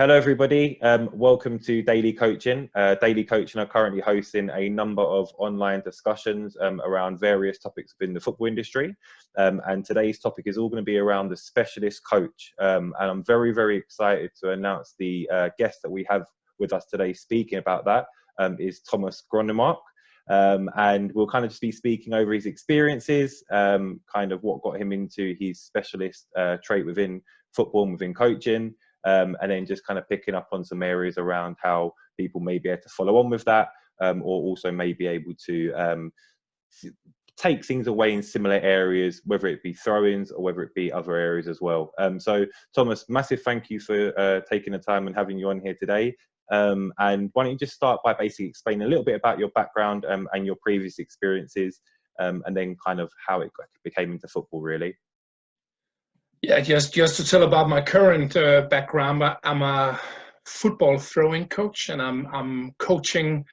Hello, everybody. Welcome to Daily Coaching. Daily Coaching are currently hosting a number of online discussions around various topics within the football industry. And today's topic is all going to be around the specialist coach. And I'm very, very excited to announce the guest that we have with us today speaking about that is Thomas Gronnemark. And we'll kind of just be speaking over his experiences, kind of what got him into his specialist trait within football and within coaching. And then just kind of picking up on some areas around how people may be able to follow on with that, or also may be able to take things away in similar areas, whether it be throw-ins or whether it be other areas as well. So Thomas, massive thank you for taking the time and having you on here today. And why don't you just start by basically explaining a little bit about your background and your previous experiences, and then kind of how it became into football, really. Yeah, just to tell about my current background, I'm a football throwing coach, and I'm coaching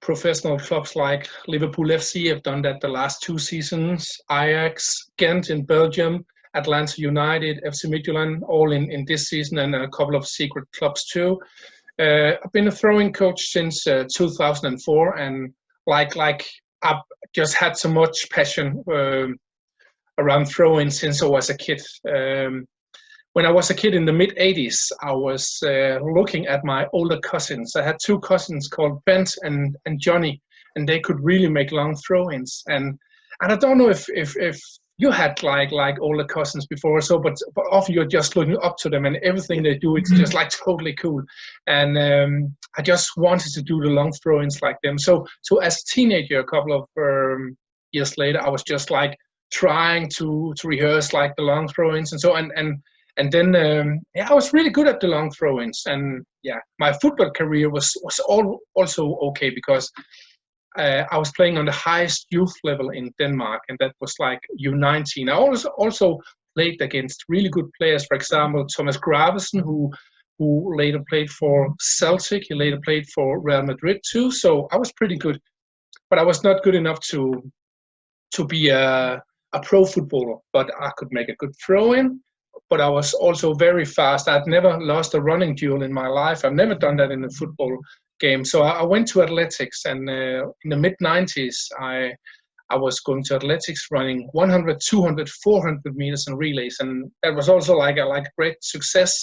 professional clubs like Liverpool FC. I've done that the last 2 seasons. Ajax, Gent in Belgium, Atlanta United, FC Midtjylland, all in this season, and a couple of secret clubs too. I've been a throwing coach since 2004, and like I've just had so much passion around throwing since I was a kid. When I was a kid in the mid-'80s, I was looking at my older cousins. I had 2 cousins called Bent and Johnny, and they could really make long throw-ins. And I don't know if you had like older cousins before, so but often you're just looking up to them, and everything they do, it's just like totally cool. And I just wanted to do the long throw-ins like them. So as a teenager, a couple of years later, I was just like trying to rehearse like the long throw-ins and so on. And then I was really good at the long throw-ins. And yeah, my football career was also okay, because I was playing on the highest youth level in Denmark, and that was like U19. I also played against really good players. For example, Thomas Gronnemark, who later played for Celtic. He later played for Real Madrid too. So I was pretty good, but I was not good enough to be a pro footballer. But I could make a good throw-in. But I was also very fast. I'd never lost a running duel in my life. I've never done that in a football game. So I went to athletics, and in the mid-'90s, I was going to athletics, running 100, 200, 400 meters and relays. And that was also like a great success.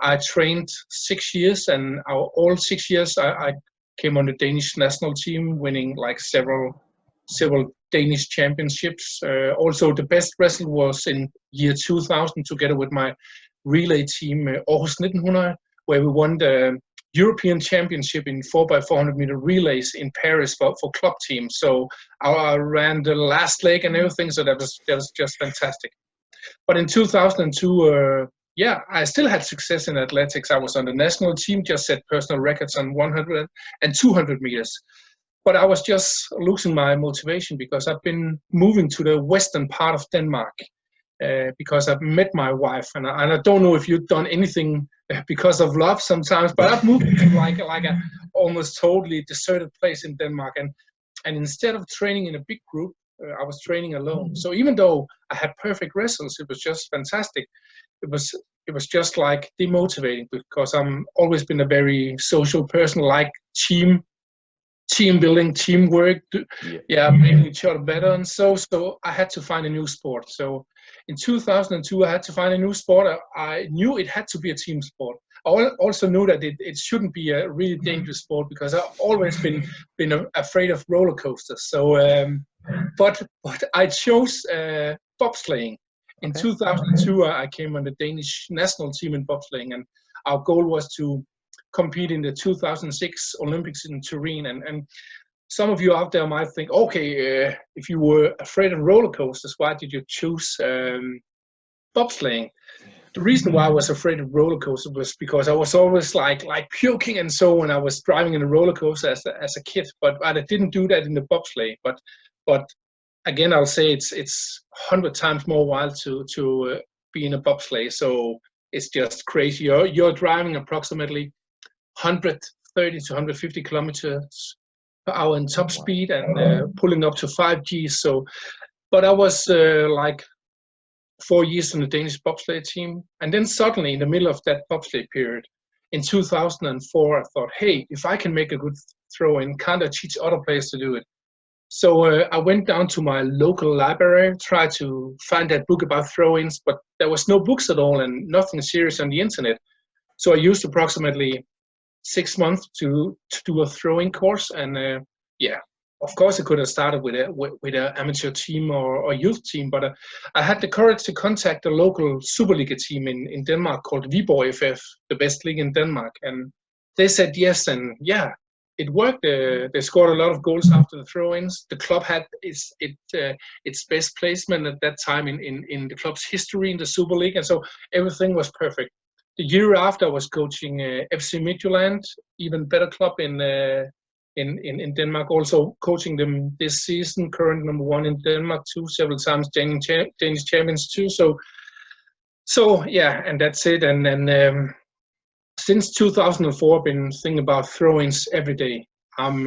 I trained 6 years, and all 6 years I came on the Danish national team, winning like several Danish championships. Also, the best result was in year 2000, together with my relay team, Aarhus 1900, where we won the European Championship in 4x400 meter relays in Paris for club teams. So I ran the last leg and everything, so that was just fantastic. But in 2002, I still had success in athletics. I was on the national team, just set personal records on 100 and 200 meters. But I was just losing my motivation, because I've been moving to the western part of Denmark because I've met my wife, and I don't know if you've done anything because of love sometimes, but I've moved to like a almost totally deserted place in Denmark, and instead of training in a big group, I was training alone. So even though I had perfect results, it was just fantastic. It was just like demotivating, because I'm always been a very social person, like team building, teamwork, making each other better, and so I had to find a new sport. So in 2002, I had to find a new sport. I knew it had to be a team sport. I also knew that it shouldn't be a really dangerous sport, because I've always been afraid of roller coasters. So, but I chose bobsleighing. In 2002, I came on the Danish national team in bobsleighing, and our goal was to compete in the 2006 Olympics in Turin. And some of you out there might think, okay, if you were afraid of roller coasters, why did you choose bobsleighing? The reason why I was afraid of roller coasters was because I was always like puking and so when I was driving in a roller coaster as a kid. But I didn't do that in the bobsleigh. But again, I'll say it's 100 times more wild to be in a bobsleigh. So it's just crazy. You're driving approximately 130 to 150 kilometers per hour in top speed, and pulling up to 5 Gs. So, but I was like 4 years in the Danish bobsleigh team, and then suddenly in the middle of that bobsleigh period, in 2004, I thought, hey, if I can make a good throw-in, can't I teach other players to do it? So I went down to my local library, tried to find that book about throw-ins, but there was no books at all and nothing serious on the internet. So I used approximately 6 months to do a throwing course, and yeah, of course I could have started with an amateur team or youth team, but I had the courage to contact the local Superliga team in Denmark called Viborg FF, the best league in Denmark, and they said yes, and yeah, it worked. They scored a lot of goals after the throw-ins. The club had its best placement at that time in the club's history in the Super League, and so everything was perfect. The year after, I was coaching FC Midtjylland, even better club in Denmark. Also coaching them this season, current #1 in Denmark too, several times Danish champions too. So yeah, and that's it. And then since 2004, I've been thinking about throw-ins every day. I'm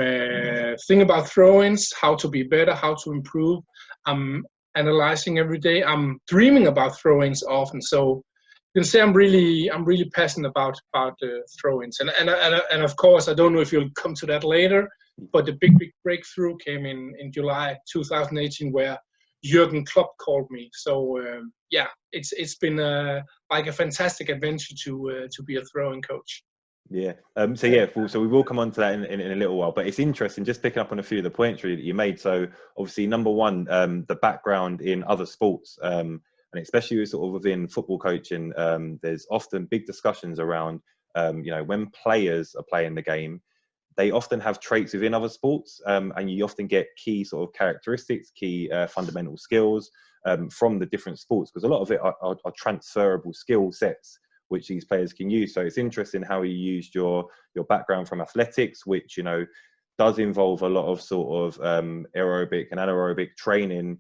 thinking about throw-ins, how to be better, how to improve. I'm analyzing every day. I'm dreaming about throw-ins often. So you can say I'm really passionate about throw-ins. And of course, I don't know if you'll come to that later, but the big breakthrough came in July 2018, where Jürgen Klopp called me. So yeah, it's been like a fantastic adventure to be a throwing coach. Yeah. So we will come on to that in a little while. But it's interesting, just picking up on a few of the points really that you made. So obviously, number one, the background in other sports, and especially sort of within football coaching, there's often big discussions around, when players are playing the game, they often have traits within other sports, and you often get key sort of characteristics, key fundamental skills from the different sports, because a lot of it are transferable skill sets which these players can use. So it's interesting how you used your background from athletics, which does involve a lot of sort of aerobic and anaerobic training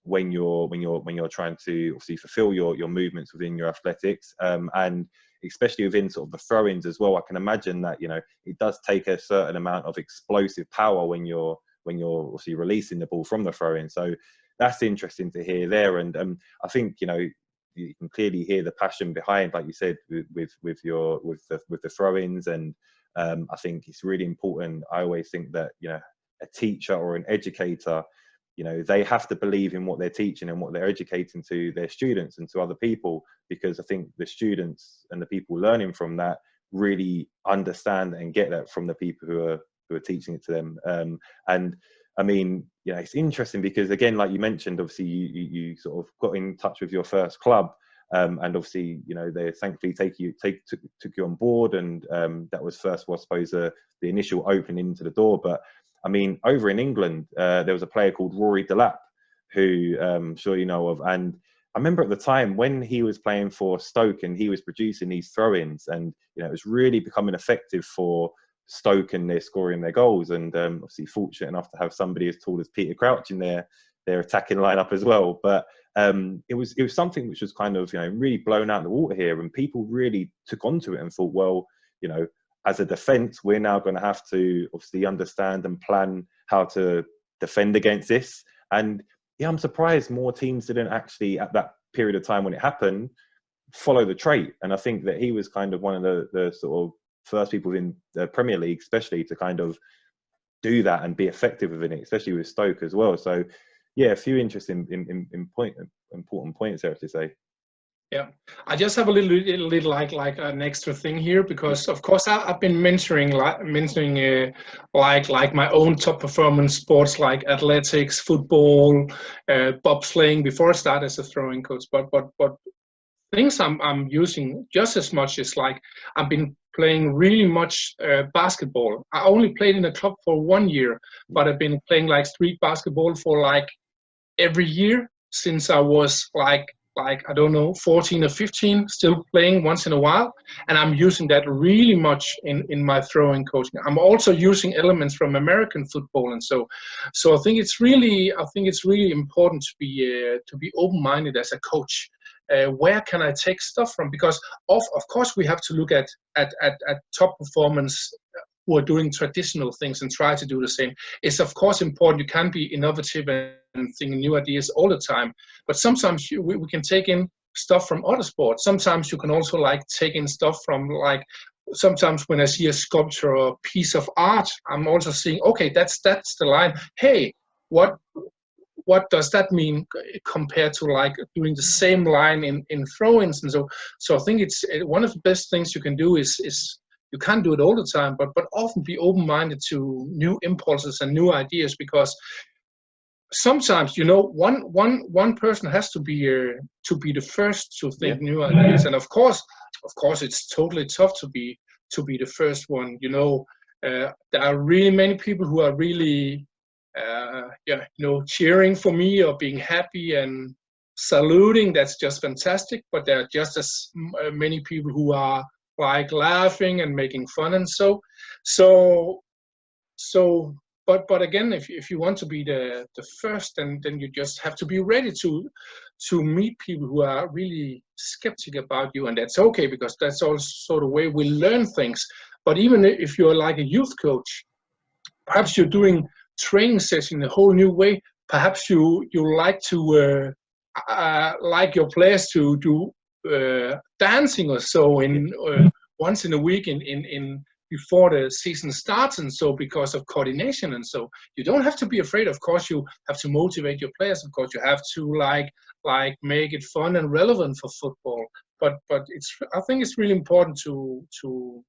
when you're trying to obviously fulfill your movements within your athletics, and especially within sort of the throw-ins as well. I can imagine that it does take a certain amount of explosive power when you're obviously releasing the ball from the throw-in. So that's interesting to hear there, and I think you can clearly hear the passion behind, like you said, with the throw-ins, and I think it's really important. I always think that a teacher or an educator, they have to believe in what they're teaching and what they're educating to their students and to other people, because I think the students and the people learning from that really understand and get that from the people who are teaching it to them. And I mean, it's interesting because, again, like you mentioned, obviously you sort of got in touch with your first club, and obviously they thankfully took you on board, and that was first, I suppose, the initial opening into the door. But I mean, over in England, there was a player called Rory Delap, who I'm sure you know of. And I remember at the time when he was playing for Stoke and he was producing these throw-ins, and it was really becoming effective for Stoke and they're scoring their goals. And obviously fortunate enough to have somebody as tall as Peter Crouch in their attacking lineup as well. But it was something which was kind of really blown out of the water here, and people really took onto it and thought, well, as a defence, we're now going to have to obviously understand and plan how to defend against this. And yeah, I'm surprised more teams didn't actually, at that period of time when it happened, follow the trait. And I think that he was kind of one of the sort of first people in the Premier League, especially, to kind of do that and be effective within it, especially with Stoke as well. So yeah, a few interesting important points there to say. Yeah, I just have a little like an extra thing here, because of course I've been mentoring like my own top performance sports like athletics, football, bobsleighing before I started as a throwing coach. But things I'm using just as much as, like, I've been playing really much basketball. I only played in a club for 1 year, but I've been playing like street basketball for like every year since I was like I don't know, 14 or 15, still playing once in a while. And I'm using that really much in my throwing coaching. I'm also using elements from American football. And so I think it's really important to be open-minded as a coach. Where can I take stuff from? Because of course we have to look at top performance who are doing traditional things and try to do the same. It's of course important. You can't be innovative and thinking new ideas all the time, but sometimes we can take in stuff from other sports. Sometimes you can also like take in stuff from like, sometimes when I see a sculpture or a piece of art, I'm also seeing, okay, that's the line. Hey, what does that mean compared to like doing the same line in throw-ins? And so I think it's one of the best things you can do is you can't do it all the time, but often be open-minded to new impulses and new ideas, because sometimes, you know, one person has to be the first to think new ideas. And of course it's totally tough to be the first one. You know, there are really many people who are really cheering for me or being happy and saluting. That's just fantastic. But there are just as many people who are like laughing and making fun and so. But again, if you want to be the first, then you just have to be ready to meet people who are really skeptic about you, and that's okay, because that's also the way we learn things. But even if you're like a youth coach, perhaps you're doing training session in a whole new way. Perhaps you like to like your players to do dancing or so in once in a week in before the season starts, and so because of coordination. And so you don't have to be afraid. Of course, you have to motivate your players. Of course, you have to like make it fun and relevant for football. But I think it's really important to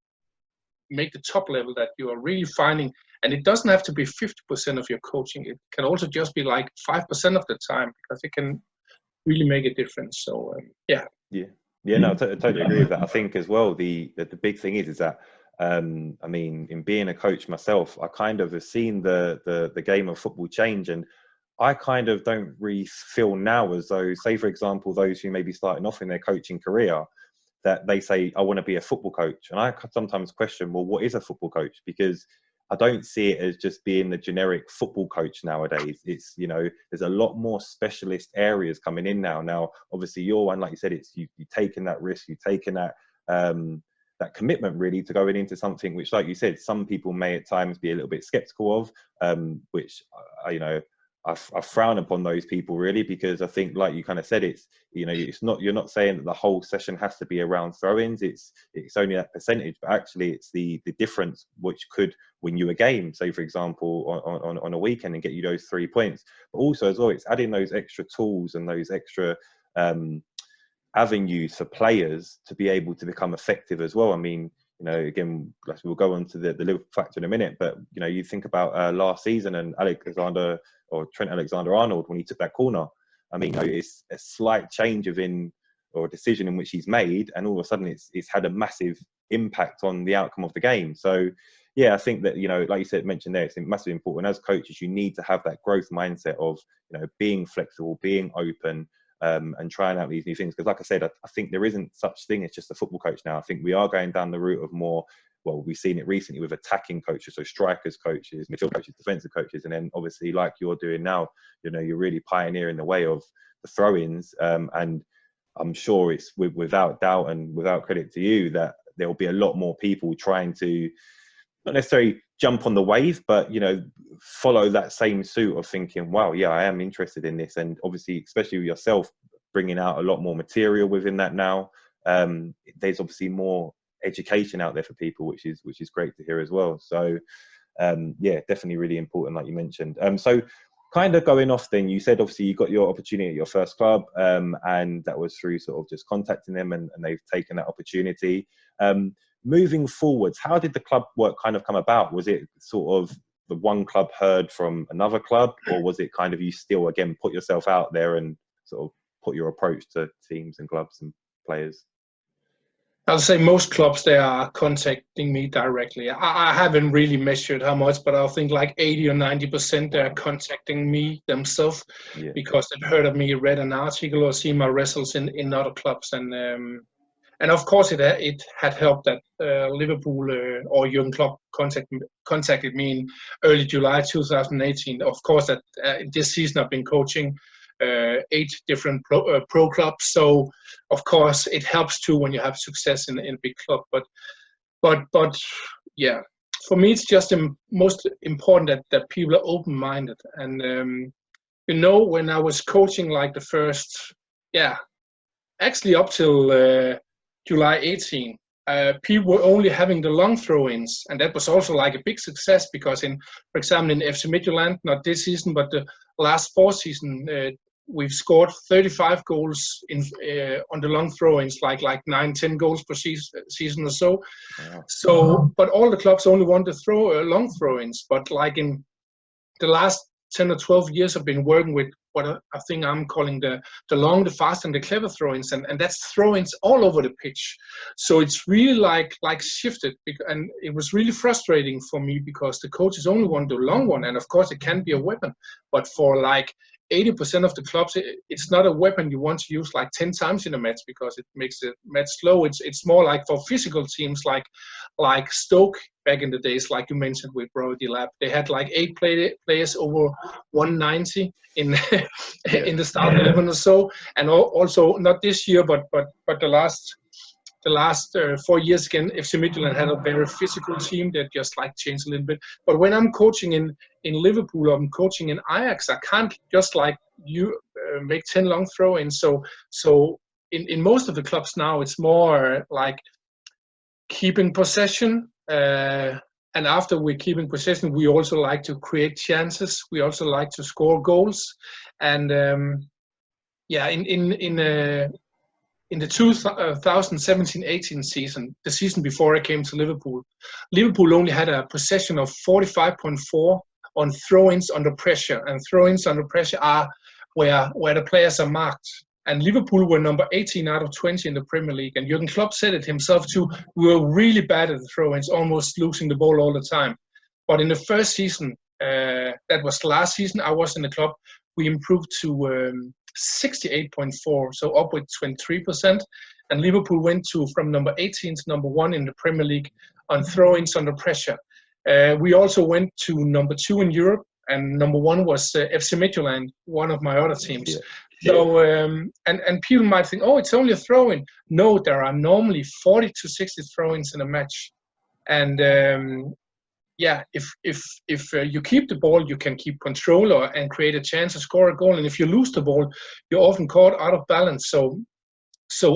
make the top level that you are really finding. And it doesn't have to be 50% of your coaching. It can also just be like 5% of the time, because it can really make a difference. So yeah, no, I totally agree with that. I think as well, the big thing is that I mean, in being a coach myself, I kind of have seen the game of football change, and I kind of don't really feel now as though, say for example, those who may be starting off in their coaching career, that they say, I want to be a football coach. And I sometimes question, well, what is a football coach? Because I don't see it as just being the generic football coach nowadays. It's, you know, there's a lot more specialist areas coming in now. Now, obviously, your one, like you said, it's you've taken that risk, you've taken that that commitment really to going into something which, like you said, some people may at times be a little bit skeptical of, which you know, I frown upon those people really, because I think, like you kind of said, it's, you know, it's not, you're not saying that the whole session has to be around throw-ins. It's only that percentage, but actually it's the difference which could win you a game, say for example on a weekend, and get you those 3 points. But also as well, it's adding those extra tools and those extra avenues for players to be able to become effective as well. I mean, you know, again, we'll go on to the Liverpool factor in a minute, but you know, you think about last season and Trent Alexander-Arnold when he took that corner. I mean, you know, it's a slight change of or a decision in which he's made, and all of a sudden it's had a massive impact on the outcome of the game. So yeah, I think that, you know, like you said, mentioned there, it's massively important. As coaches, you need to have that growth mindset of, you know, being flexible, being open, and trying out these new things. Because like I said, I think there isn't such thing as just a football coach now. I think we are going down the route of more, well, we've seen it recently with attacking coaches, so strikers coaches, midfield coaches, defensive coaches, and then obviously like you're doing now, you know, you're really pioneering the way of the throw-ins, and I'm sure it's without doubt and without credit to you that there will be a lot more people trying to not necessarily jump on the wave, but, you know, follow that same suit of thinking, wow, yeah, I am interested in this. And obviously, especially with yourself, bringing out a lot more material within that now, there's obviously more education out there for people, which is great to hear as well. So yeah, definitely really important, like you mentioned. So kind of going off then, you said obviously you got your opportunity at your first club, and that was through sort of just contacting them, and they've taken that opportunity. Moving forwards, how did the club work kind of come about? Was it sort of the one club heard from another club, or was it kind of you still again put yourself out there and sort of put your approach to teams and clubs and players? I'll say most clubs, they are contacting me directly. I haven't really measured how much, but I think like 80 or 90% they're contacting me themselves, because they've heard of me, read an article, or seen my results in other clubs. And of course it had helped that Liverpool or Jurgen Klopp contacted me in early July 2018. Of course, that this season I've been coaching 8 different pro clubs, so of course it helps too when you have success in a big club. But yeah, for me it's just most important that people are open-minded. And you know, when I was coaching like the first actually up till July 18, people were only having the long throw-ins, and that was also like a big success because for example, in FC Midtjylland, not this season, but the last 4 seasons, we've scored 35 goals on the long throw-ins, like 9-10 goals per season or so. Wow. So, but all the clubs only want to throw long throw-ins. But like in the last 10 or 12 years, I've been working with what I think I'm calling the long, the fast, and the clever throw-ins, and that's throw-ins all over the pitch. So it's really like shifted, and it was really frustrating for me because the coaches only want the long one, and of course it can be a weapon, but for like 80% of the clubs, it's not a weapon you want to use like 10 times in a match because it makes the match slow. It's more like for physical teams like Stoke back in the days, like you mentioned with Brody Lab. They had like 8 players over 190 in in the start 11 or so, and also not this year, but the last 4 years again, FC Midtjylland had a very physical team that just like changed a little bit. But when I'm coaching in Liverpool, or I'm coaching in Ajax, I can't just like make 10 long throw-ins. So in most of the clubs now, it's more like keeping possession. And after we're keeping possession, we also like to create chances. We also like to score goals. And in the 2017-18 season, the season before I came to Liverpool, Liverpool only had a possession of 45.4 on throw-ins under pressure. And throw-ins under pressure are where the players are marked. And Liverpool were number 18 out of 20 in the Premier League. And Jurgen Klopp said it himself too. We were really bad at the throw-ins, almost losing the ball all the time. But in the first season, that was last season, I was in the club, we improved to 68.4, so up with 23%. And Liverpool went from number 18 to number 1 in the Premier League on throw-ins under pressure. We also went to number 2 in Europe, and number 1 was FC Midtjylland, one of my other teams. Yeah. So, and people might think, oh, it's only a throw-in. No, there are normally 40 to 60 throw-ins in a match. And if you keep the ball, you can keep control and create a chance to score a goal. And if you lose the ball, you're often caught out of balance. So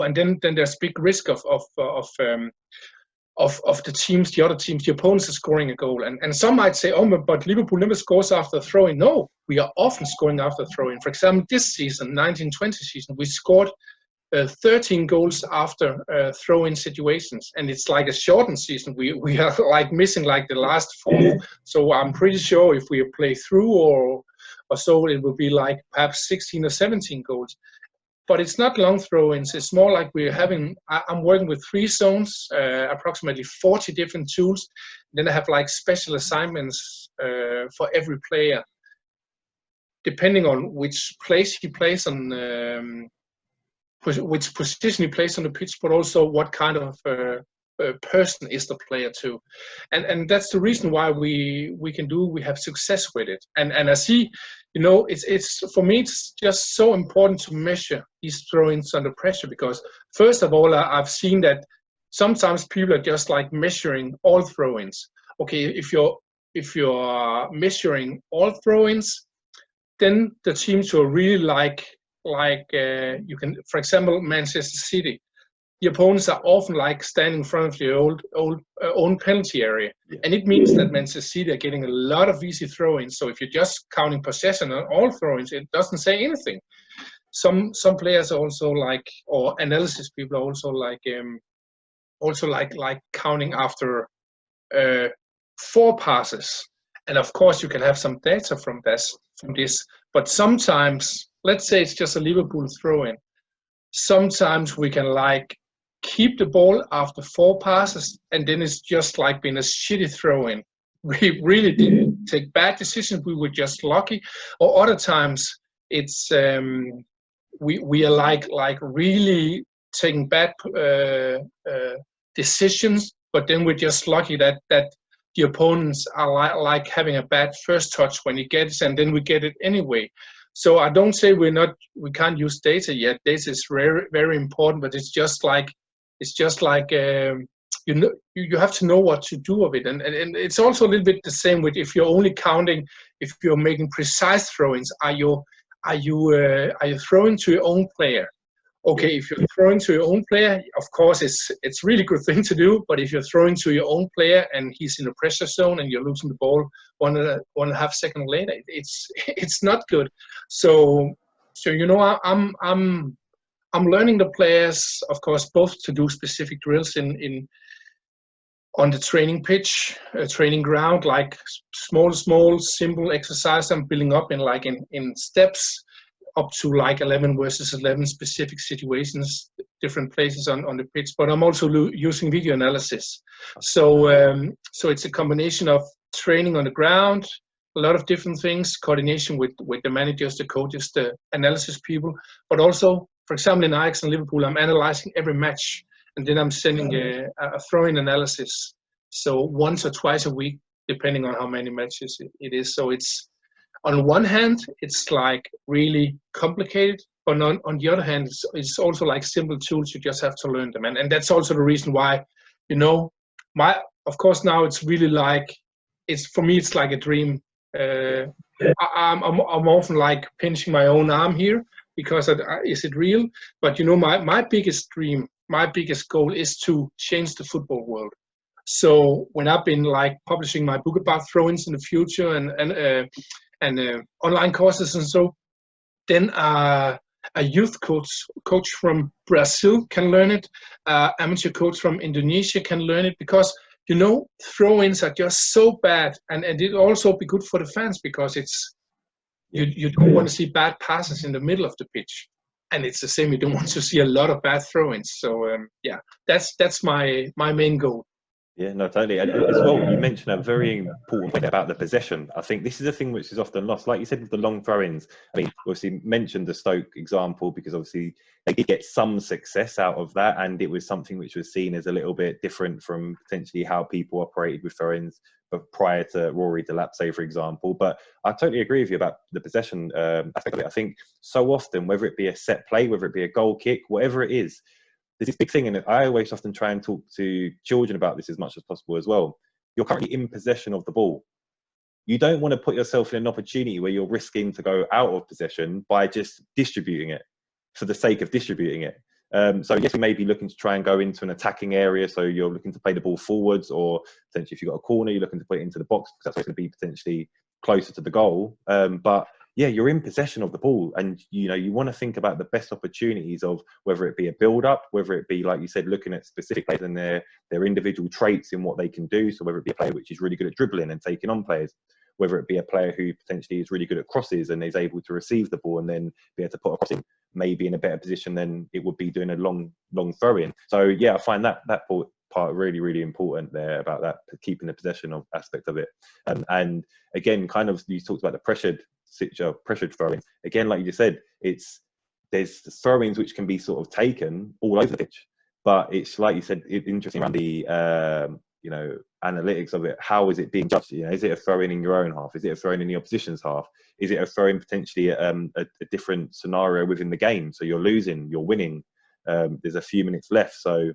and then there's big risk of the teams, the other teams, the opponents are scoring a goal. And some might say, oh, but Liverpool never scores after a throw-in. No, we are often scoring after a throw-in. For example, this season, 19-20 season, we scored 13 goals after throw-in situations. And it's like a shortened season. We are like missing like the last 4. So I'm pretty sure if we play through or so, it will be like perhaps 16 or 17 goals. But it's not long throw-ins. It's more like I'm working with 3 zones, approximately 40 different tools. Then I have like special assignments for every player, depending on which place he plays on, which position he plays on the pitch, but also what kind of person is the player too. And that's the reason why we have success with it. And I see, it's for me, it's just so important to measure these throw-ins under pressure, because first of all, I've seen that sometimes people are just like measuring all throw-ins. Okay, if you're measuring all throw-ins, then the teams who are really like you can, for example, Manchester City, the opponents are often like standing in front of your own penalty area. Yeah. And it means that Manchester City are getting a lot of easy throw-ins. So if you're just counting possession on all throw-ins, it doesn't say anything. Some players also or analysis people are also like counting after 4 passes. And of course you can have some data from this, but sometimes, let's say it's just a Liverpool throw-in, sometimes we can keep the ball after 4 passes, and then it's just like been a shitty throw-in. We really didn't take bad decisions. We were just lucky. Or other times, it's we are like really taking bad decisions, but then we're just lucky that the opponents are like having a bad first touch when he gets, and then we get it anyway. So I don't say we can't use data yet. Data is very, very important, but it's just like you have to know what to do with it, and it's also a little bit the same with if you're only counting, if you're making precise throw-ins. Are you throwing to your own player, Okay, if you're throwing to your own player, of course it's really good thing to do. But if you're throwing to your own player and he's in a pressure zone and you're losing the ball one and a half second later, it's not good. So you know, I'm learning the players, of course, both to do specific drills on the training pitch, training ground, like small simple exercise. I'm building up in steps, up to like 11 versus 11 specific situations, different places on the pitch. But I'm also using video analysis. So it's a combination of training on the ground, a lot of different things, coordination with the managers, the coaches, the analysis people, but also, for example, in Ajax and Liverpool, I'm analyzing every match, and then I'm sending a throw-in analysis. So once or twice a week, depending on how many matches it is. So it's, on one hand, it's like really complicated, but on the other hand, it's also like simple tools. You just have to learn them, and that's also the reason why, you know, of course now it's really like, for me it's like a dream. I'm often like pinching my own arm here because is it real? But you know, my biggest dream, my biggest goal is to change the football world. So when I've been like publishing my book about throw-ins in the future and online courses and so, then a youth coach from Brazil can learn it, amateur coach from Indonesia can learn it, because you know, throw-ins are just so bad, and it also be good for the fans, because it's you don't want to see bad passes in the middle of the pitch, and it's the same. You don't want to see a lot of bad throw-ins. So yeah, that's my main goal. Yeah, no, totally. And as well, you mentioned a very important point about the possession. I think this is a thing which is often lost. Like you said with the long throw-ins, I mean, obviously mentioned the Stoke example because obviously they did get some success out of that, and it was something which was seen as a little bit different from potentially how people operated with throw-ins prior to Rory Delapse, for example. But I totally agree with you about the possession aspect of it. I think so often, whether it be a set play, whether it be a goal kick, whatever it is, there's this big thing, and I always often try and talk to children about this as much as possible as well. You're currently in possession of the ball. You don't want to put yourself in an opportunity where you're risking to go out of possession by just distributing it for the sake of distributing it. So yes, we may be looking to try and go into an attacking area. So you're looking to play the ball forwards, or potentially if you've got a corner, you're looking to put it into the box because that's going to be potentially closer to the goal. But yeah, you're in possession of the ball, and you know, you want to think about the best opportunities of whether it be a build-up, whether it be, like you said, looking at specific players and their individual traits in what they can do. So whether it be a player which is really good at dribbling and taking on players, whether it be a player who potentially is really good at crosses and is able to receive the ball and then be able to put a cross in, maybe in a better position than it would be doing a long throw-in. So yeah, I find that part really, really important there about that, keeping the possession of aspect of it. And again, kind of, you talked about the pressured throwing. Again, like you just said, there's throw-ins which can be sort of taken all over the pitch, but it's like you said, it's interesting around the you know, analytics of it. How is it being judged? You know, is it a throw-in in your own half? Is it a throw-in in the opposition's half? Is it a throw-in potentially a different scenario within the game? So you're losing, you're winning. There's a few minutes left. So,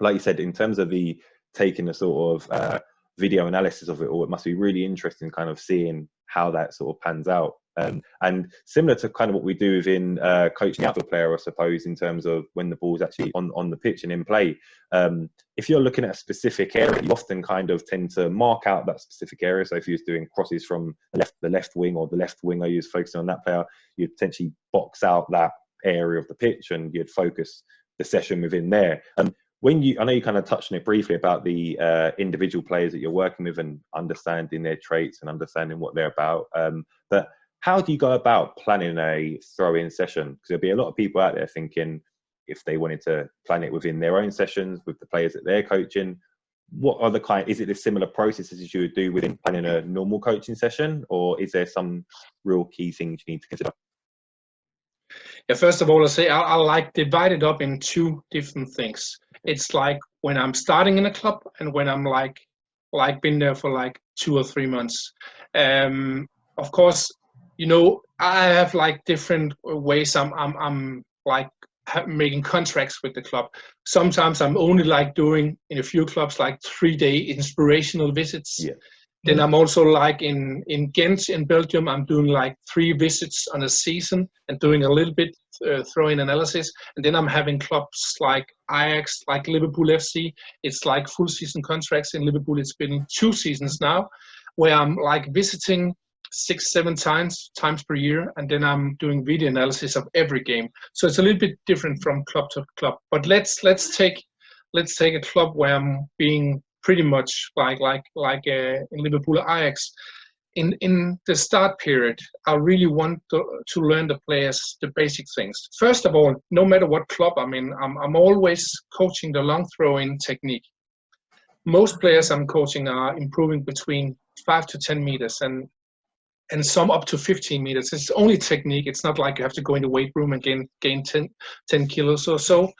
like you said, in terms of the taking the sort of video analysis of it all, it must be really interesting kind of seeing how that sort of pans out. And similar to kind of what we do within coaching out the player, I suppose, in terms of when the ball's actually on the pitch and in play. If you're looking at a specific area, you often kind of tend to mark out that specific area. So if you're doing crosses from the left wing, or the left winger you're focusing on that player, you'd potentially box out that area of the pitch and you'd focus the session within there. I know you kind of touched on it briefly about the individual players that you're working with and understanding their traits and understanding what they're about. But how do you go about planning a throw-in session? Because there'll be a lot of people out there thinking, if they wanted to plan it within their own sessions with the players that they're coaching, what are is it a similar processes as you would do within planning a normal coaching session, or is there some real key things you need to consider? Yeah, first of all, I'll say I like divide it up in two different things. It's like when I'm starting in a club and when I'm like been there for like 2 or 3 months. Of course, you know, I have like different ways I'm like making contracts with the club. Sometimes I'm only like doing in a few clubs like 3-day inspirational visits. Yeah. Then I'm also like in Ghent in Belgium, I'm doing like 3 visits on a season and doing a little bit throwing analysis. And then I'm having clubs like Ajax, like Liverpool FC. It's like full season contracts. In Liverpool, it's been 2 seasons now, where I'm like visiting 6-7 times per year, and then I'm doing video analysis of every game. So it's a little bit different from club to club. But let's take a club where I'm being pretty much like in Liverpool Ajax. In the start period, I really want to learn the players the basic things. First of all, no matter what club I'm in, I'm always coaching the long throw-in technique. Most players I'm coaching are improving between 5 to 10 meters and some up to 15 meters. It's only technique. It's not like you have to go in the weight room and gain 10 kilos or so.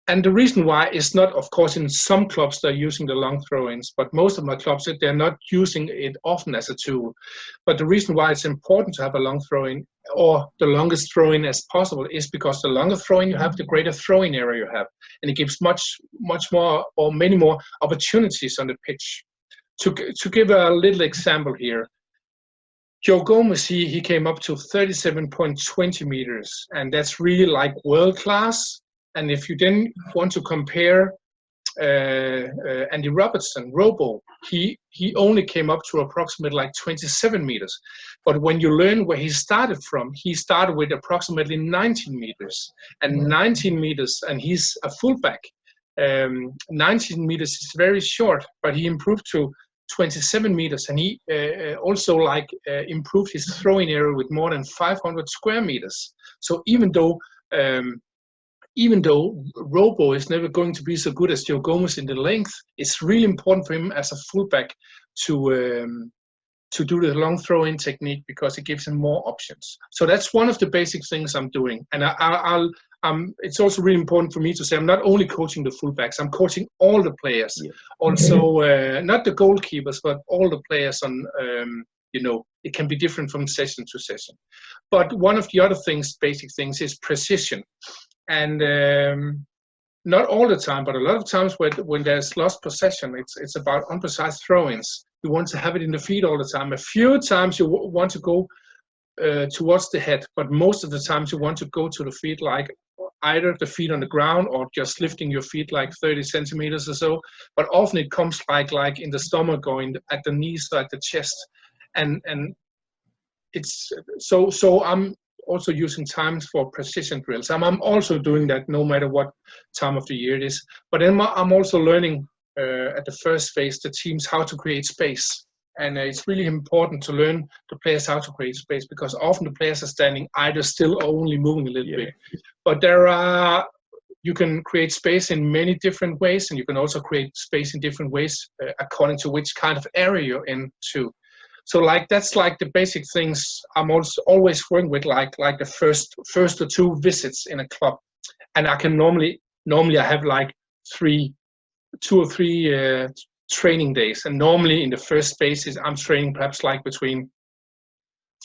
And the reason why is not, of course, in some clubs they're using the long throw-ins, but most of my clubs, they're not using it often as a tool. But the reason why it's important to have a long throw-in or the longest throw-in as possible is because the longer throw-in you have, the greater throwing area you have. And it gives much more or many more opportunities on the pitch. To give a little example here, Joe Gomez, he came up to 37.20 meters, and that's really like world class. And if you then want to compare Andy Robertson, Robo, he only came up to approximately like 27 meters. But when you learn where he started from, he started with approximately 19 meters. And 19 meters, and he's a fullback. 19 meters is very short, but he improved to 27 meters, and he also improved his throwing area with more than 500 square meters. So even though Robo is never going to be so good as Joe Gomez in the length, it's really important for him as a fullback to do the long throw-in technique because it gives him more options. So that's one of the basic things I'm doing. And it's also really important for me to say I'm not only coaching the fullbacks, I'm coaching all the players. Yeah. Also, not the goalkeepers, but all the players on, it can be different from session to session. But one of the other basic things is precision. And not all the time, but a lot of times when there's lost possession, it's about unprecise throw-ins. You want to have it in the feet all the time. A few times you want to go towards the head, but most of the times you want to go to the feet, like either the feet on the ground or just lifting your feet like 30 centimeters or so. But often it comes like in the stomach, going at the knees, like the chest, and it's so I'm also using times for precision drills. I'm also doing that no matter what time of the year it is. But then I'm also learning at the first phase the teams how to create space. And it's really important to learn the players how to create space because often the players are standing either still or only moving a little bit. But you can create space in many different ways, and you can also create space in different ways according to which kind of area you're in too. So that's like the basic things I'm also always working with, like the first or 2 visits in a club. And I can normally I have like 2 or 3 training days. And normally in the first phases, I'm training perhaps like between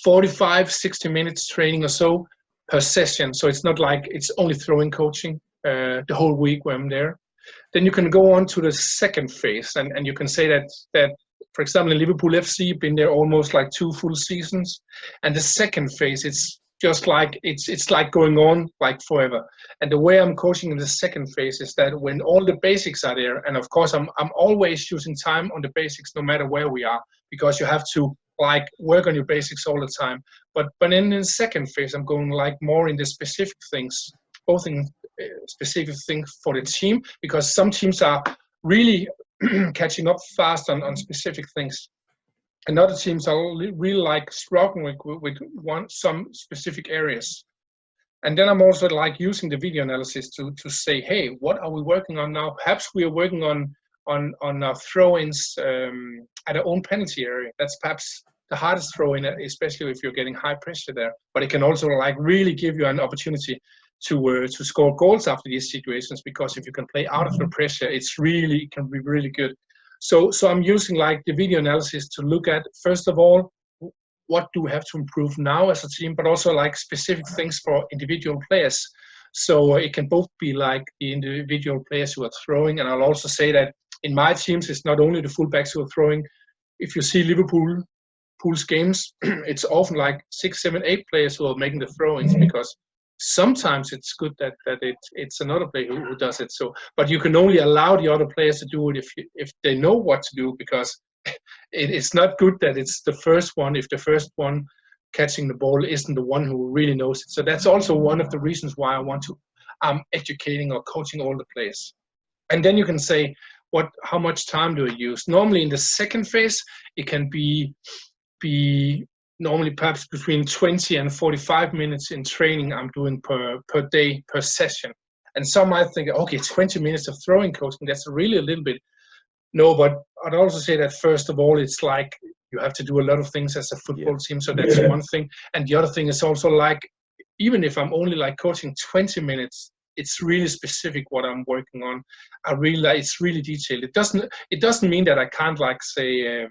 45, 60 minutes training or so per session. So it's not like it's only throwing coaching the whole week when I'm there. Then you can go on to the second phase, and you can say that for example, in Liverpool FC, been there almost like 2 full seasons. And the second phase, it's just like, it's like going on like forever. And the way I'm coaching in the second phase is that when all the basics are there, and of course I'm always using time on the basics no matter where we are, because you have to like work on your basics all the time. But in the second phase, I'm going like more in the specific things, both in specific things for the team, because some teams are really catching up fast on specific things, and other teams are really like struggling with some specific areas. And then I'm also like using the video analysis to say, hey, what are we working on now? Perhaps we are working on throw-ins at our own penalty area. That's perhaps the hardest throw-in, especially if you're getting high pressure there. But it can also like really give you an opportunity to score goals after these situations, because if you can play out of the pressure, it can be really good. So I'm using like the video analysis to look at, first of all, what do we have to improve now as a team, but also like specific things for individual players. So it can both be like the individual players who are throwing, and I'll also say that in my teams, it's not only the fullbacks who are throwing, if you see Liverpool's games, it's often like 6, 7, 8 players who are making the throw-ins, because sometimes it's good that it's another player who does it. So, but you can only allow the other players to do it if they know what to do, because it's not good that it's the first one if the first one catching the ball isn't the one who really knows it. So that's also one of the reasons why I'm educating or coaching all the players. And then you can say, how much time do I use? Normally in the second phase, it can be normally perhaps between 20 and 45 minutes in training I'm doing per day, per session. And some might think, okay, 20 minutes of throwing coaching, that's really a little bit. No, but I'd also say that first of all, it's like you have to do a lot of things as a football team. So that's one thing. And the other thing is also like, even if I'm only like coaching 20 minutes, it's really specific what I'm working on. It's really detailed. It doesn't mean that I can't like say,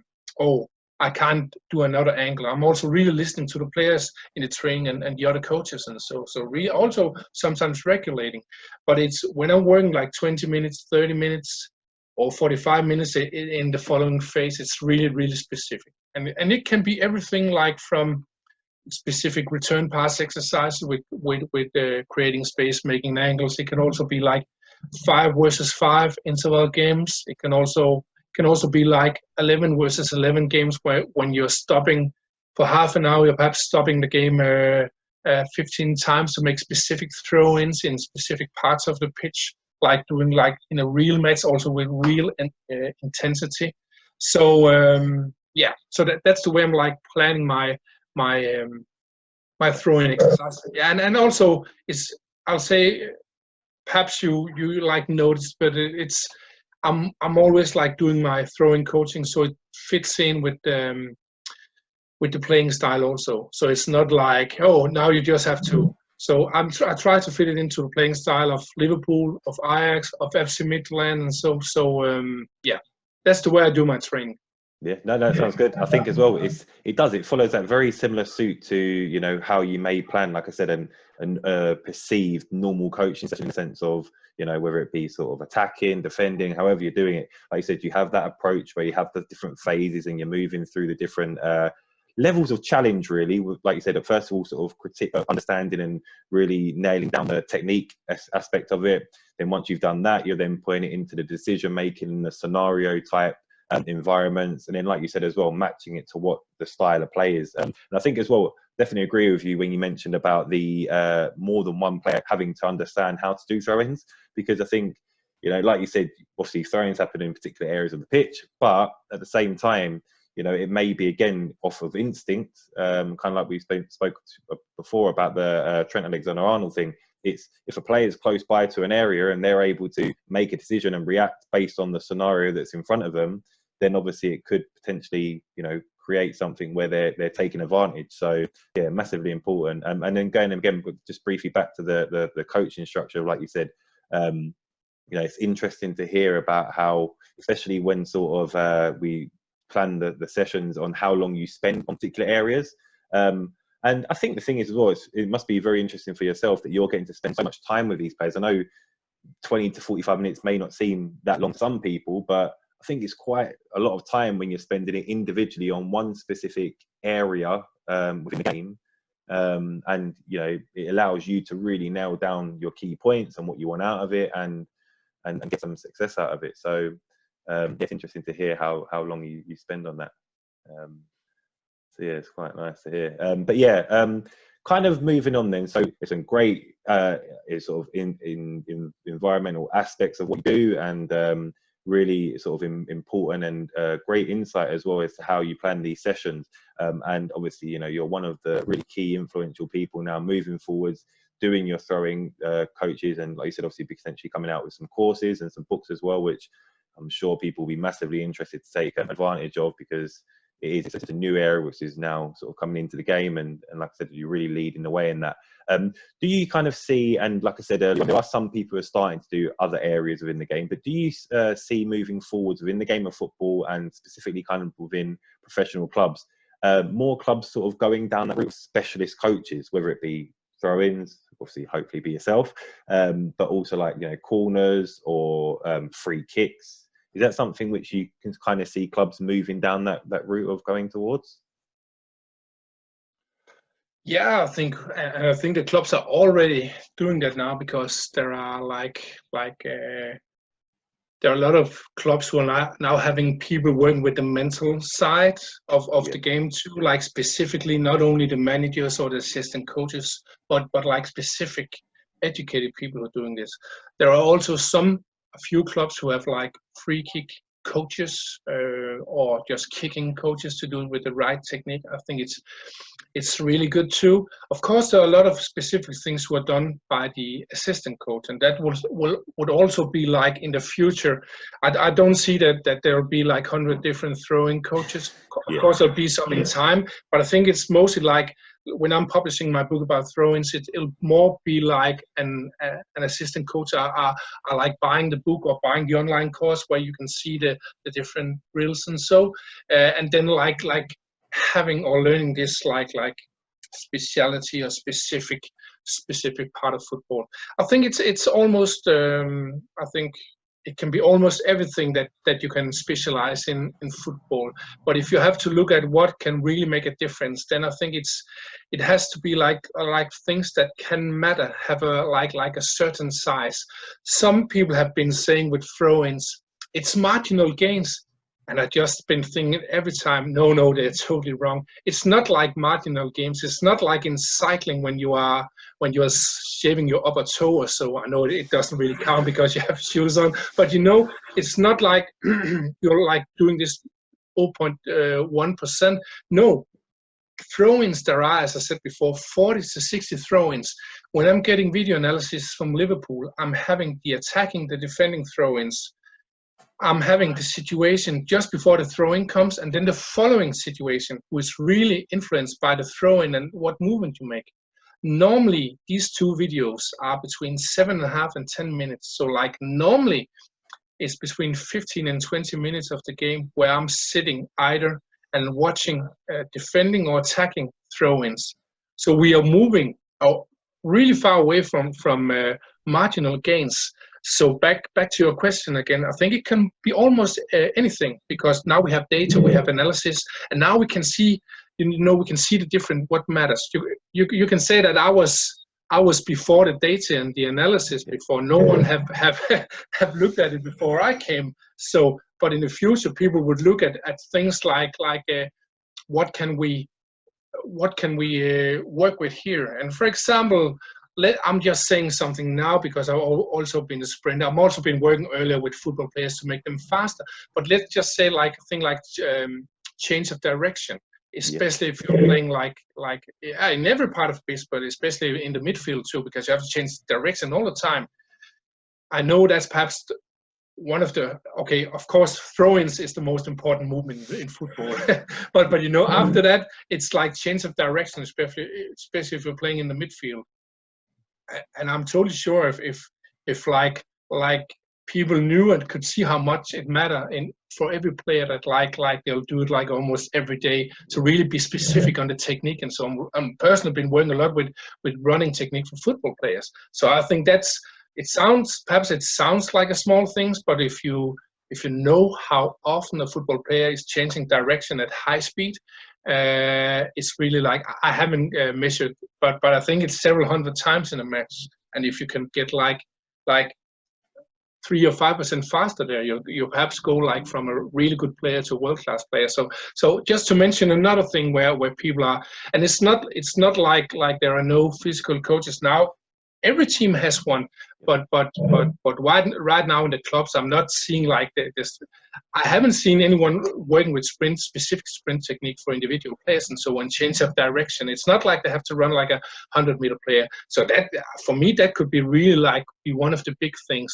I can't do another angle. I'm also really listening to the players in the training and the other coaches, and so really also sometimes regulating. But it's when I'm working like 20 minutes, 30 minutes, or 45 minutes in the following phase, it's really, really specific. And it can be everything like from specific return pass exercises with creating space, making angles. It can also be like 5 versus 5 interval games. It can also be like 11 versus 11 games where when you're stopping for half an hour, you're perhaps stopping the game 15 times to make specific throw-ins in specific parts of the pitch, like doing like in a real match, also with real intensity. So so that's the way I'm like planning my throwing exercise. Yeah, and also I'll say perhaps you like noticed, but I'm always like doing my throwing coaching, so it fits in with the playing style also. So it's not like, oh, now you just have to. So I try to fit it into the playing style of Liverpool, of Ajax, of FC Midtjylland, and so that's the way I do my training. Yeah, no, that sounds good. I think as well, it follows that very similar suit to how you may plan, like I said, and perceived normal coaching session, in the sense of whether it be sort of attacking, defending, however you're doing it. Like you said, you have that approach where you have the different phases and you're moving through the different levels of challenge, really. Like you said, at first of all, sort of understanding and really nailing down the technique aspect of it. Then once you've done that, you're then putting it into the decision making, the scenario type environments, and then like you said as well, matching it to what the style of play is. And I think as well, definitely agree with you when you mentioned about the more than one player having to understand how to do throw-ins, because I think like you said, obviously throw-ins happen in particular areas of the pitch, but at the same time it may be again off of instinct, kind of like we spoke before about the Trent Alexander-Arnold thing. It's if a player is close by to an area and they're able to make a decision and react based on the scenario that's in front of them, then obviously it could potentially, create something where they're taking advantage. So yeah, massively important. And then going again, just briefly back to the coaching structure, like you said, it's interesting to hear about how, especially when sort of we plan the sessions on how long you spend on particular areas. And I think the thing is as well, it must be very interesting for yourself that you're getting to spend so much time with these players. I know 20 to 45 minutes may not seem that long to some people, but I think it's quite a lot of time when you're spending it individually on one specific area within the game. And it allows you to really nail down your key points and what you want out of it, and get some success out of it. So it's interesting to hear how long you spend on that. So yeah, it's quite nice to hear. But yeah, kind of moving on then. So it's some great sort of in environmental aspects of what you do, and really sort of important and great insight as well as to how you plan these sessions. And obviously, you're one of the really key influential people now moving forwards, doing your throwing coaches, and like you said, obviously potentially coming out with some courses and some books as well, which I'm sure people will be massively interested to take advantage of, because it's a new area which is now sort of coming into the game, and like I said, you're really leading the way in that. Do you kind of see, and like I said earlier, there are some people who are starting to do other areas within the game, but do you see moving forwards within the game of football, and specifically kind of within professional clubs, more clubs sort of going down that route of specialist coaches, whether it be throw-ins, obviously hopefully be yourself, but also like corners or free kicks, Is that something which you can kind of see clubs moving down that route of going towards? Yeah, I think the clubs are already doing that now, because there are there are a lot of clubs who are now having people working with the mental side of the game too, like specifically not only the managers or the assistant coaches, but like specific educated people who are doing this. There are also a few clubs who have like free kick coaches or just kicking coaches to do it with the right technique. I think it's really good too. Of course, there are a lot of specific things who are done by the assistant coach, and that would also be like in the future. I don't see that there will be like 100 different throwing coaches. Of course, there'll be some in time, but I think it's mostly like when I'm publishing my book about throw-ins, it'll more be like an assistant coach are like buying the book or buying the online course where you can see the different drills and so, and then like having or learning this like speciality or specific part of football. I think it's almost I think it can be almost everything that you can specialize in football. But if you have to look at what can really make a difference, then I think it has to be like things that can matter, have a like a certain size. Some people have been saying with throw-ins, it's marginal gains. And I just been thinking every time, no, they're totally wrong. It's not like marginal gains. It's not like in cycling when you are shaving your upper toe or so. I know it doesn't really count because you have shoes on, but it's not like you're like doing this 0.1%. No, throw-ins there are, as I said before, 40 to 60 throw-ins. When I'm getting video analysis from Liverpool, I'm having the attacking, the defending throw-ins. I'm having the situation just before the throw-in comes, and then the following situation, which is really influenced by the throw-in and what movement you make. Normally, these two videos are between 7.5 and 10 minutes. So like normally, it's between 15 and 20 minutes of the game where I'm sitting either and watching defending or attacking throw-ins. So we are moving really far away from marginal gains. So back to your question again, I think it can be almost anything, because now we have data, we have analysis, and now we can see, we can see the different what matters. You can say that I was before the data and the analysis before. No one have looked at it before I came. So, but in the future, people would look at things like what can we work with here? And for example, I'm just saying something now because I've also been a sprinter. I've also been working earlier with football players to make them faster. But let's just say like a thing like change of direction, especially if you're playing in every part of this, but especially in the midfield too, because you have to change direction all the time. I know that's perhaps one of the, of course, throw-ins is the most important movement in football. but after that, it's like change of direction, especially if you're playing in the midfield. And I'm totally sure if like people knew and could see how much it mattered for every player that like they'll do it like almost every day to really be specific on the technique. And so I'm personally been working a lot with running technique for football players. So I think it sounds like a small things, but if you know how often a football player is changing direction at high speed, it's really like, I haven't measured, but I think it's several hundred times in a match. And if you can get like 3 or 5% faster there, you perhaps go like from a really good player to a world-class player. So just to mention another thing where people are, and it's not like there are no physical coaches now. Every team has one, but right now in the clubs, I'm not seeing like this. I haven't seen anyone working with specific sprint technique for individual players, and so on, change of direction. It's not like they have to run like a 100-meter player. So that, for me, that could be really be one of the big things,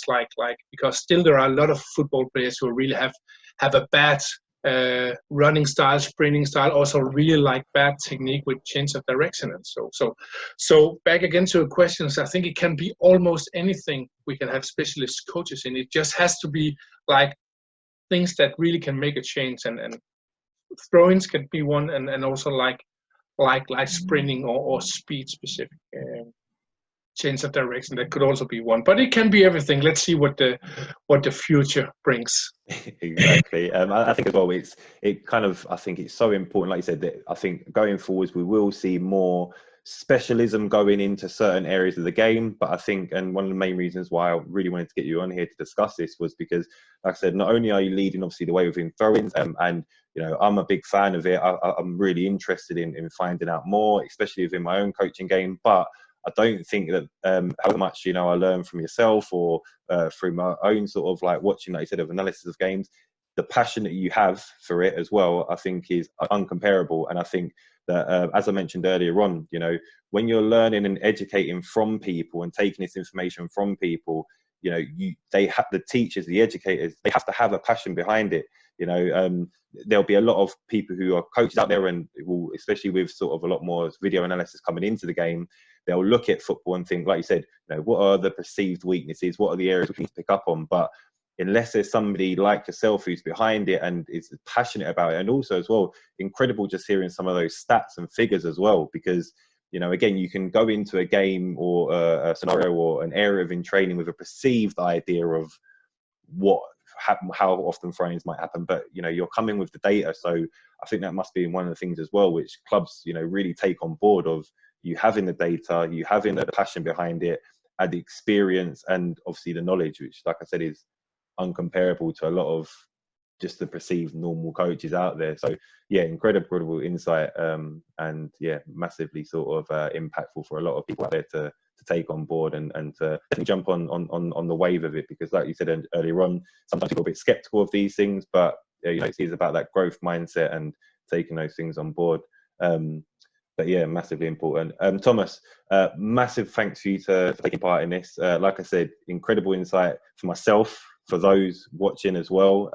because still there are a lot of football players who really have a bad running style, sprinting style, also really bad technique with change of direction and so back again to the questions. I think it can be almost anything. We can have specialist coaches in it. Just has to be like things that really can make a change, and throw-ins can be one, and also like sprinting or speed specific. change of direction. That could also be one, but it can be everything. Let's see what the future brings. Exactly. I think as well, I think it's so important, like you said, that I think going forwards we will see more specialism going into certain areas of the game. But I think, and one of the main reasons why I really wanted to get you on here to discuss this was because, like I said, not only are you leading obviously the way within throw-ins, and you know, I'm a big fan of it. I'm really interested in finding out more, especially within my own coaching game. But I don't think that how much, you know, I learn from yourself or through my own sort of like watching, like you said, of analysis of games, the passion that you have for it as well, I think is uncomparable. And I think that, as I mentioned earlier on, you know, when you're learning and educating from people and taking this information from people, you know, the teachers, the educators, they have to have a passion behind it. You know, there'll be a lot of people who are coaches out there, and will, especially with sort of a lot more video analysis coming into the game, they'll look at football and think, like you said, you know, what are the perceived weaknesses? What are the areas we need to pick up on? But unless there's somebody like yourself who's behind it and is passionate about it, and also as well, incredible just hearing some of those stats and figures as well, because, you know, again, you can go into a game or a scenario or an area of in training with a perceived idea of how often throw-ins might happen, but you know, you're coming with the data. So I think that must be one of the things as well, which clubs, you know, really take on board, of you having the data, you having the passion behind it, and the experience, and obviously the knowledge, which, like I said, is uncomparable to a lot of just the perceived normal coaches out there. So yeah, incredible insight, and yeah, massively sort of impactful for a lot of people out there to take on board and to jump on the wave of it, because like you said earlier on, sometimes people are a bit skeptical of these things, but you know, it's about that growth mindset and taking those things on board. But yeah, massively important. Thomas, massive thanks to you for taking part in this. Like I said, incredible insight for myself, for those watching as well.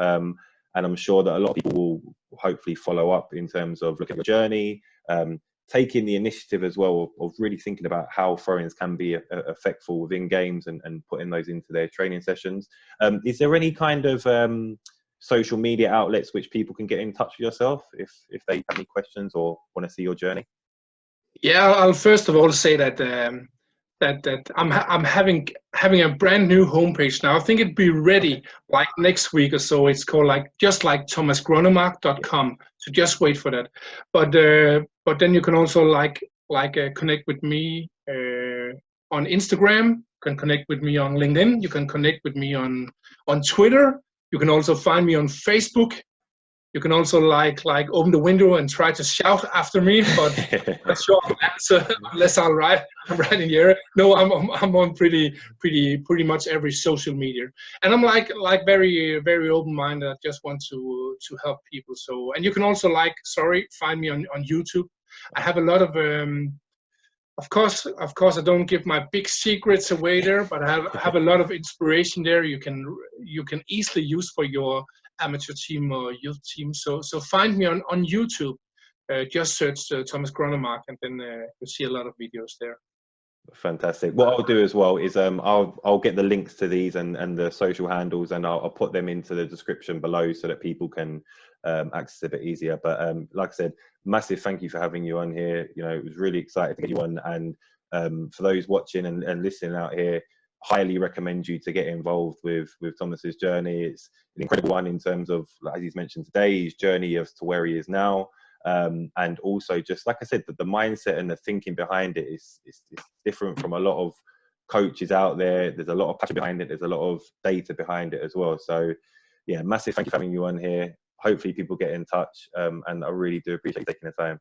And I'm sure that a lot of people will hopefully follow up in terms of looking at your journey, taking the initiative as well of really thinking about how throw-ins can be effectful within games, and putting those into their training sessions. Is there any kind of social media outlets which people can get in touch with yourself if they have any questions or want to see your journey? Yeah, I'll first of all say that that I'm having a brand new homepage now. I think it'd be ready like next week or so. It's called just like thomasgronnemark.com. So just wait for that. But then you can also connect with me on Instagram. You can connect with me on LinkedIn. You can connect with me on Twitter. You can also find me on Facebook. You can also open the window and try to shout after me, but I'm not sure I'll answer unless I'm right in the area. No, I'm on pretty much every social media, and I'm very very open-minded. I just want to help people. So, and you can also find me on YouTube. I have a lot of of course I don't give my big secrets away there, but I have a lot of inspiration there. You can easily use for your amateur team or youth team. So find me on YouTube. Just search Thomas Gronnemark, and then you'll see a lot of videos there. Fantastic. What I'll do as well is I'll get the links to these and the social handles, and I'll put them into the description below so that people can access it a bit easier. But like I said, massive thank you for having you on here. You know, it was really exciting to get you on, and for those watching and listening out here, highly recommend you to get involved with Thomas's journey. It's an incredible one in terms of, as he's mentioned today, his journey as to where he is now. And also, just like I said, the mindset and the thinking behind it is different from a lot of coaches out there. There's a lot of passion behind it. There's a lot of data behind it as well. So yeah, massive thank you for having you on here. Hopefully people get in touch, and I really do appreciate you taking the time.